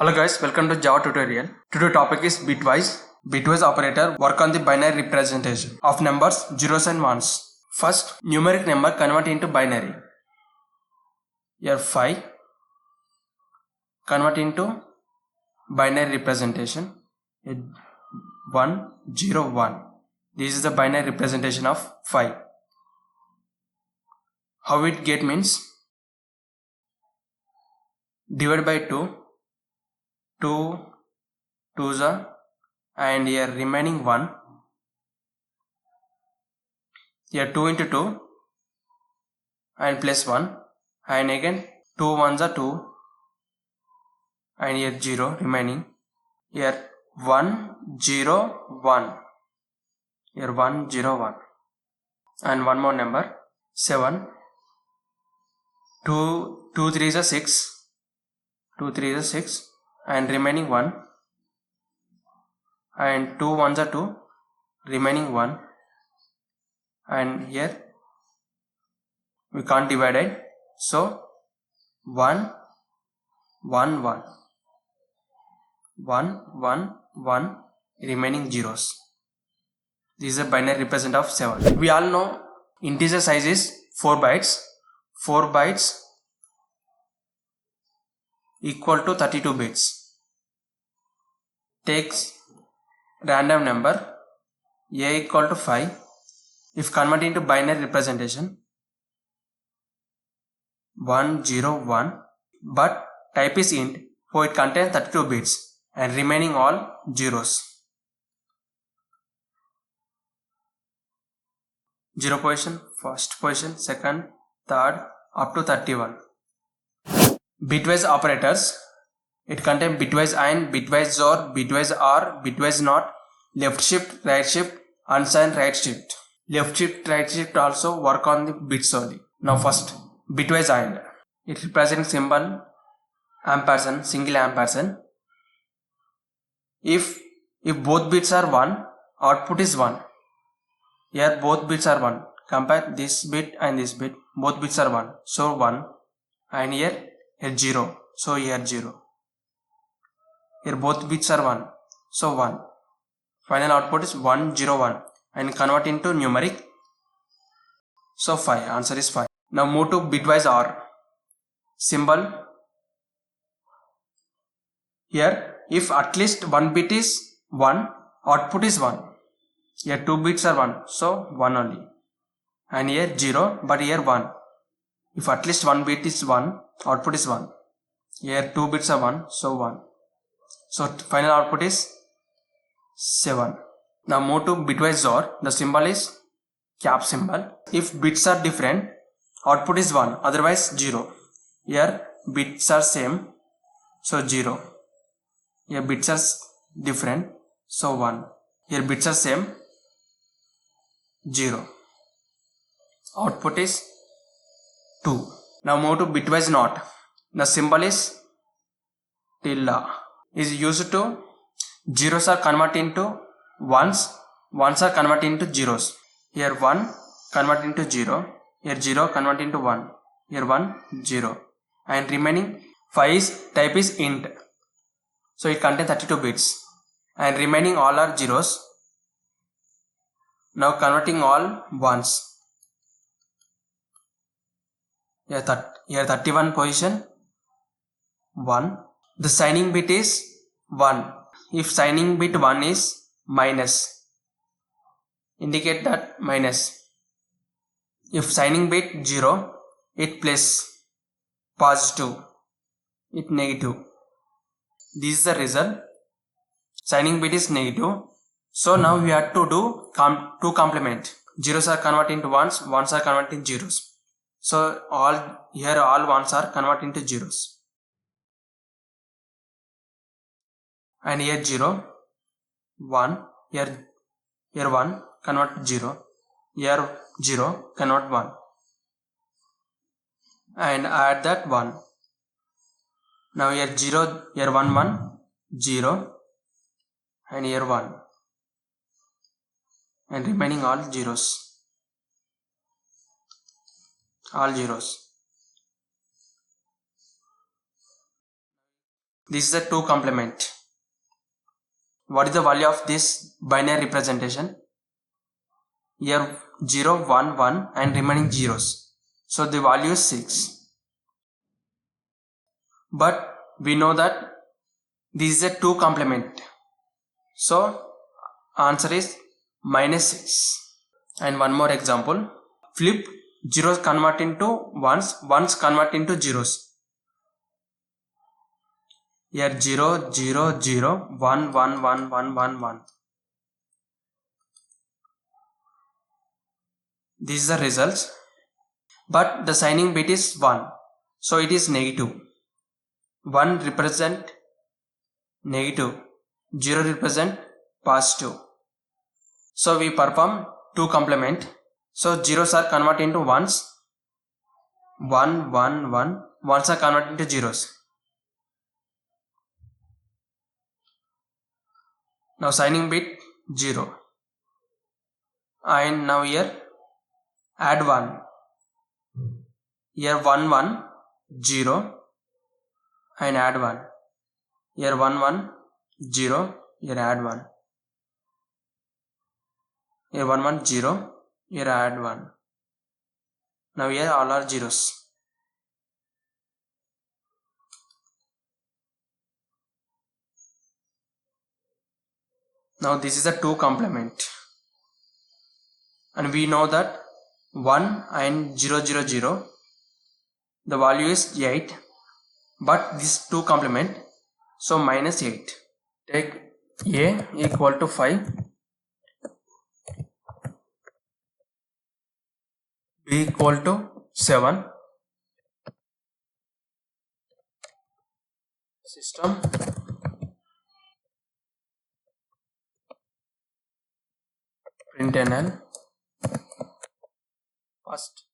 Hello guys, welcome to Java tutorial. Today topic is Bitwise. Bitwise operator work on the binary representation of numbers zeros and ones. First, numeric number convert into binary. Here 5 convert into binary representation. 1 0 1. This is the binary representation of 5. How it get means divide by 2. 2 2s are and here remaining 1. Here 2 into 2 and plus 1 and again 2 1s are 2 and here 0 remaining. Here 1 0 1. Here 1 0 1 and one more number 7. 2 2 3s are 6. 2 3s are 6 and remaining 1 and 2 1s are 2 remaining 1 and here we can't divide it, so 1 1 1 1 1 1 remaining zeros. This is a binary represent of 7. We all know integer size is 4 bytes. 4 bytes equal to 32 bits. Takes random number a equal to 5. If converted into binary representation 1 0 1, but type is int, so it contains 32 bits and remaining all zeros. 0 position, first position, second, third, up to 31. Bitwise operators, it contains bitwise and, bitwise or, bitwise or, bitwise not, left shift, right shift, unsigned right shift. Left shift, right shift also work on the bits only. Now first, bitwise and, it represents symbol ampersand, single ampersand. If both bits are 1, output is 1. Here both bits are 1. Compare this bit and this bit. Both bits are 1. So 1. And here 0. So here 0. Here both bits are 1. So 1. Final output is 1 0 1. And convert into numeric. So 5. Answer is 5. Now move to bitwise OR. Symbol. Here if at least one bit is 1, output is 1. Here 2 bits are 1, so 1 only. And here 0, but here 1. If at least one bit is 1, output is 1. Here 2 bits are 1, so 1. So final output is 7. Now move to bitwise OR. The symbol is cap symbol. If bits are different, output is 1, otherwise 0. Here bits are same, so 0. Here bits are different, so 1. Here bits are same, 0. Output is 2. Now move to bitwise NOT. The symbol is tilde. Is used to zeros are converted into ones, ones are converted into zeros. Here 1 convert into 0, here 0 convert into 1, here 1 0, and remaining 5 is type is int. So it contains 32 bits and remaining all are zeros. Now converting all ones. Here 31 position 1. The signing bit is 1. If signing bit 1 is minus, indicate that minus. If signing bit 0, it plus, positive, it negative. This is the result. Signing bit is negative. So now we have to do two complement. Zeros are converted into ones, ones are converted into zeros. So here all ones are converted into zeros. And here 0, 1, here 1 convert 0, here 0 convert 1, and add that 1. Now here 0, here 1 1, 0, and here 1, and remaining all zeros, all zeros. This is the 2 complement. What is the value of this binary representation? Here 0, 1, 1 and remaining zeros. So the value is 6. But we know that this is a 2 complement. So answer is minus 6. And one more example. Flip zeros convert into ones, ones convert into zeros. Here 0, 0, 0, 1, 1, 1, 1, 1, 1. These are the results. But the signing bit is 1. So it is negative. 1 represent negative. 0 represent positive. So we perform 2 complement. So zeros are converted into ones. 1, 1, 1. Ones are converted into zeros. Now signing bit 0. And now here add 1. Here 1, 1, 0 and add 1. Here 1, 1, 0. Here add 1. Here 1, 1, 0. Here add 1. Now here all are zeros. Now this is a 2 complement. And we know that 1 and 0, 0, 0. The value is 8. But this 2 complement. So minus 8. Take A equal to 5. B equal to 7. System. Printnl. First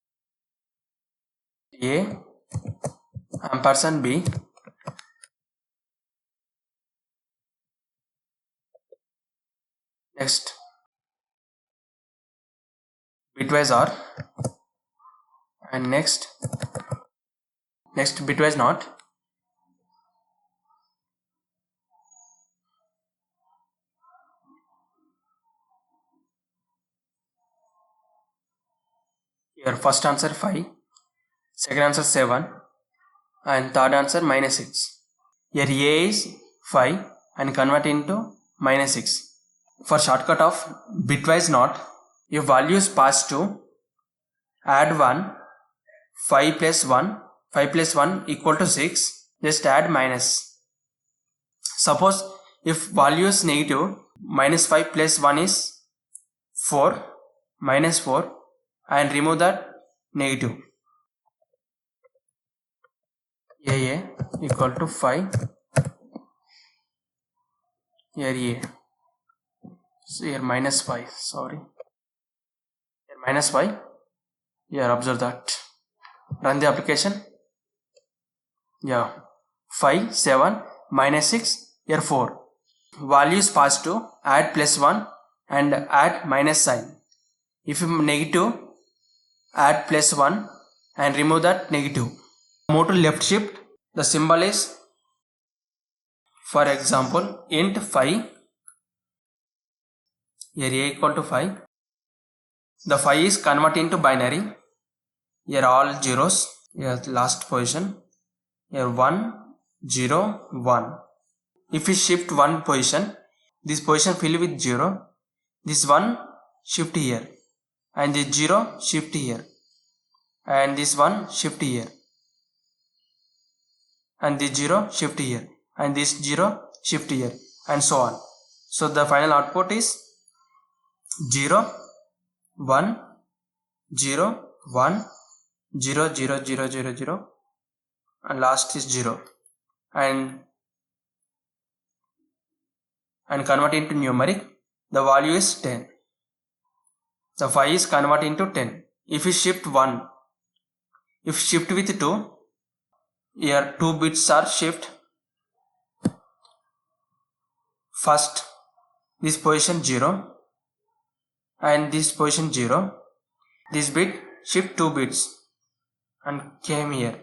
A ampersand B. Next bitwise R. And next bitwise not. Here first answer 5, second answer 7 and third answer minus 6. Here A is 5 and convert into minus 6. For shortcut of bitwise not, if value is passed to add 1, 5 plus 1, 5 plus 1 equal to 6, just add minus. Suppose if value is negative, minus 5 plus 1 is 4, minus 4 and remove that negative. A equal to 5. Here A. So here minus 5. Sorry. Here minus 5. Here observe that. Run the application. Yeah. 5, 7, minus 6. Here 4. Value is passed to add plus 1 and add minus sign. If negative, add plus 1 and remove that negative. Move to left shift. The symbol is, for example, int 5. Here A equal to 5. The 5 is converted into binary. Here all zeros. Here last position. Here 1, 0, 1. If we shift one position, this position fill with 0. This 1 shift here. And this 0 shift here. And this 1 shift here. And this 0 shift here. And this 0 shift here. And so on. So the final output is 0, 1, 0, 1, 0, 0, 0, 0, 0 and last is 0 and convert into numeric. The value is 10. The 5 is converted into 10. If we shift 1, if shift with 2, here 2 bits are shift. First this position 0 and this position 0. This bit shift 2 bits and came here.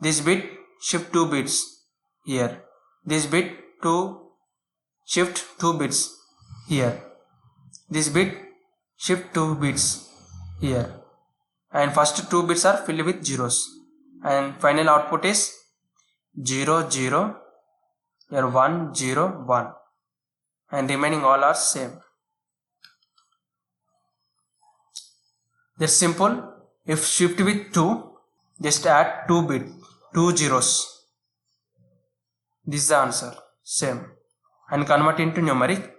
This bit shift 2 bits here this bit to shift 2 bits here. This bit shift 2 bits here. And first 2 bits are filled with zeros. And final output is 0, 0, here 1, 0, 1. And remaining all are same. That's simple. If shift with 2, just add 2 zeros. This is the answer. Same. And convert into numeric.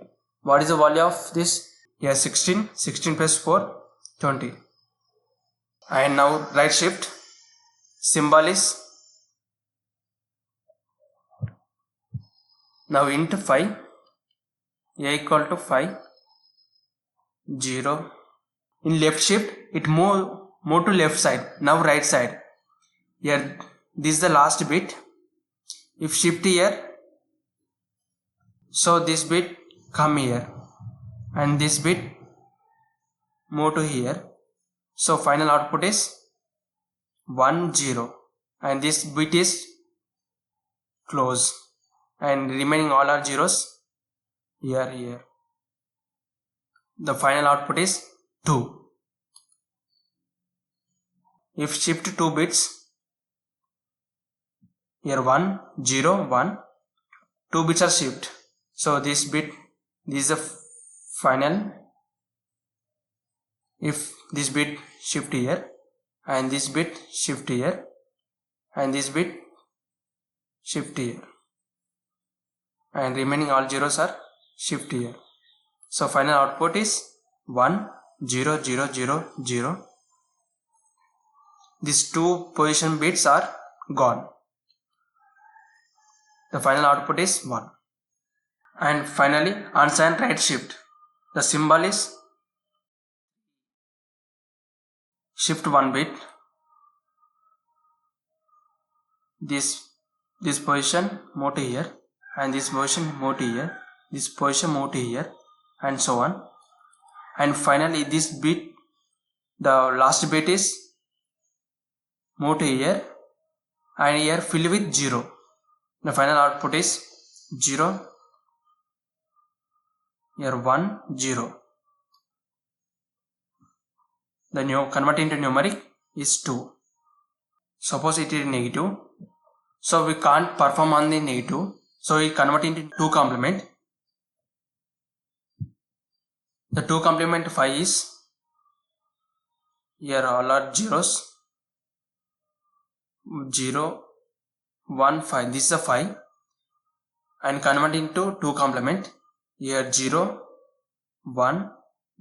What is the value of this? Here 16. 16 plus 4, 20. And now right shift. Symbol is now int 5. A equal to 5. 0. In left shift, it move to left side. Now right side. Here, this is the last bit. If shift here, so this bit come here, and this bit move to here. So final output is 1, 0, and this bit is close, and remaining all are zeros here. The final output is 2. If shift 2 bits, here 1, 0, 1, 2 bits are shift. So this bit, this is the final. If this bit shift here, and this bit shift here, and this bit shift here, and remaining all zeros are shift here. So final output is 1, 0, 0, 0, 0. These 2 position bits are gone. The final output is 1. And finally, unsigned right shift. The symbol is shift 1 bit. This position move to here, and this position move to here, this position move to here, and so on. And finally, this bit, the last bit is move to here, and here fill with 0. The final output is 0, here 1, 0. The new convert into numeric is 2. Suppose it is negative, so we can't perform on the negative, so we convert into 2 complement. The 2 complement 5 is, here all are zeros, 0, 1, 5. This is a 5, and convert into 2 complement. Here 0, 1,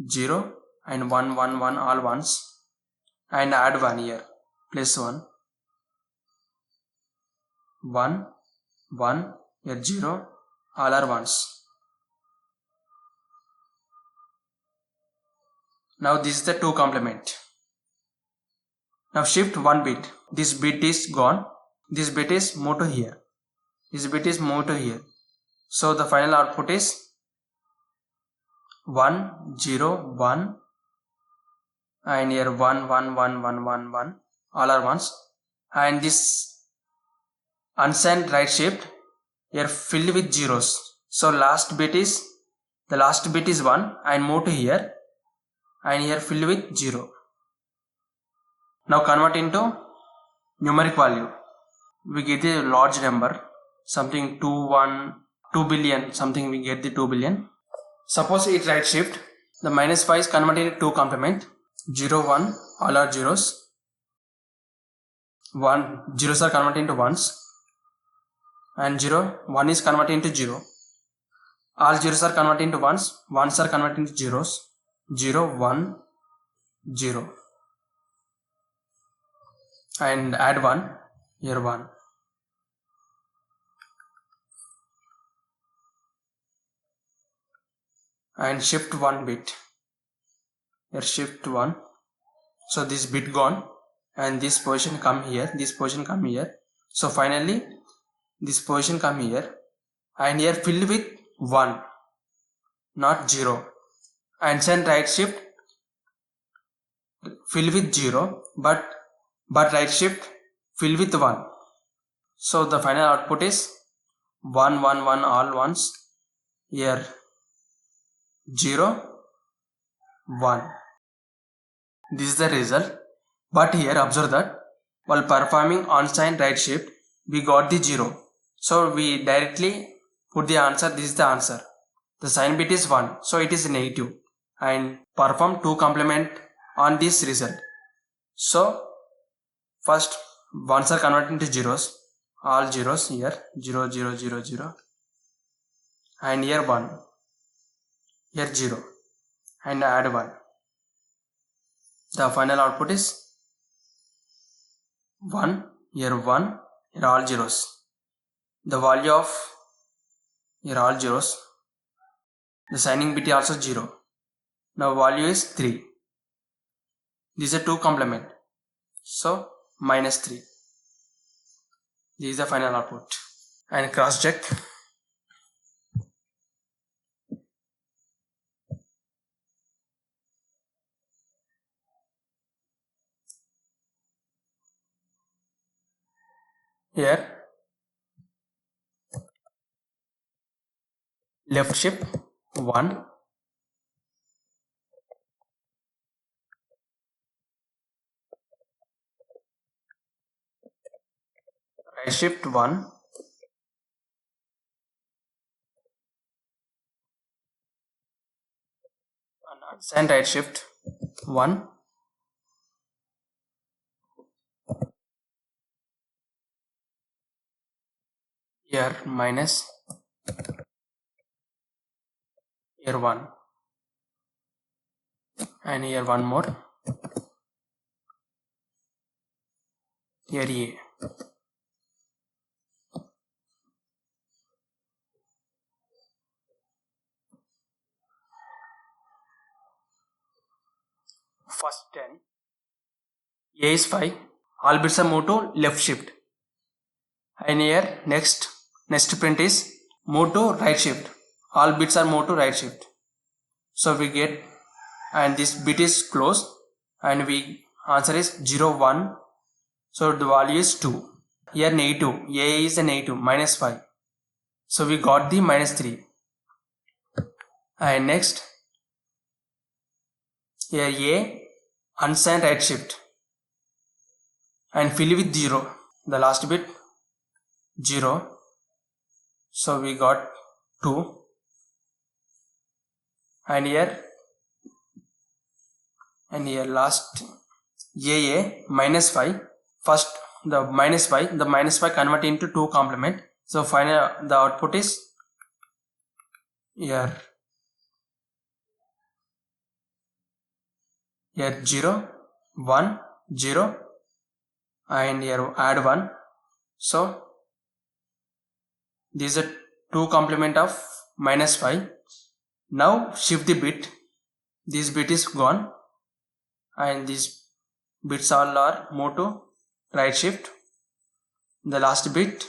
0, and 1, 1, 1, all ones, and add 1 here, plus 1, 1, 1, here 0, all are ones. Now this is the 2 complement. Now shift 1 bit. This bit is gone. This bit is moved to here. This bit is moved to here. So the final output is 1, 0, 1, and here 1, 1, 1, 1, 1, 1. All are ones. And this unsigned right shift here filled with zeros. So the last bit is 1 and move to here, and here filled with 0. Now convert into numeric value. We get a large number, something 2 billion, something we get the 2 billion. Suppose it right shift, the minus 5 is converted into 2 complement. 0, 1, all are zeros. 1, zeros are converted into ones. And 0, 1 is converted into 0. All zeros are converted into ones. Ones are converted into zeros. 0, 1, 0. And add 1, here 1. And shift 1 bit. Here shift 1. So this bit gone, and this position come here, this position come here. So finally this position come here, and here filled with 1, not 0. And send right shift fill with 0, but right shift fill with 1. So the final output is 1 1 1 all ones. Here 0 1. This is the result. But here observe that while performing on-sign right shift, we got the 0. So we directly put the answer. This is the answer. The sign bit is 1, so it is negative, and perform 2 complement on this result. So first ones are converted into zeros, all zeros here 0 0 0 0, and here 1, here 0, and add 1. The final output is 1, here 1, here all zeros. The value of here all zeros. The signing bit is also 0. Now value is 3. These are 2 complement. So minus 3. This is the final output. And cross check. Here left shift 1, right shift 1, and right shift 1, here minus, here 1, and here one more, here A. First 10, A is 5, all bits are moved to left shift, and here next print is move to right shift, all bits are moved to right shift. So we get, and this bit is closed, and we answer is 0 1, so the value is 2. Here negative, A is a negative, minus 5, so we got the minus 3. And next here A unsigned right shift and fill with 0, the last bit 0, so we got 2. And here last AA minus 5, first the minus 5 convert into 2 complement, so final the output is here 0 1 0, and here add 1, so this is a 2 complement of minus 5. Now shift the bit, this bit is gone, and these bits all are moved to right shift, the last bit,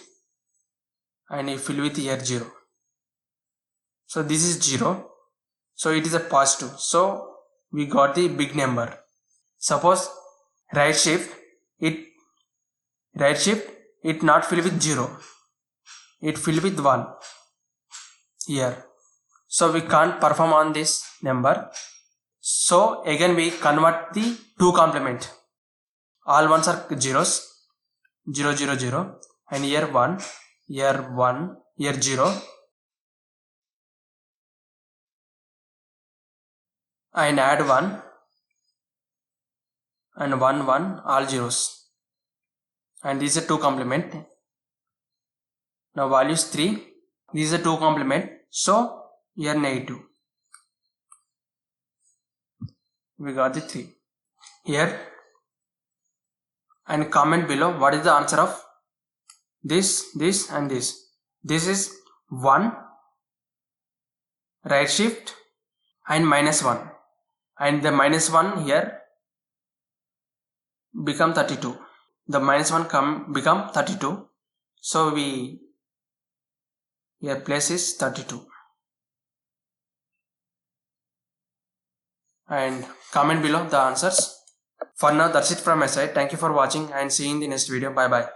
and you fill with here 0, so this is 0, so it is a positive, so we got the big number. Suppose right shift it not fill with 0, it fill with 1 here, so we can't perform on this number. So again we convert the 2 complement, all ones are zeros, 0 0 0, and here 1, here 0, and add 1, and 1 1 all zeros, and these are 2 complement. Now value is 3, these are 2 complement, so here negative, we got the 3 here. And comment below what is the answer of this and this. This is 1 right shift and minus 1, and the minus 1 here become 32, the minus 1 become 32, so we here place is 32. And comment below the answers. For now that's it from my side. Thank you for watching, and see you in the next video. Bye bye.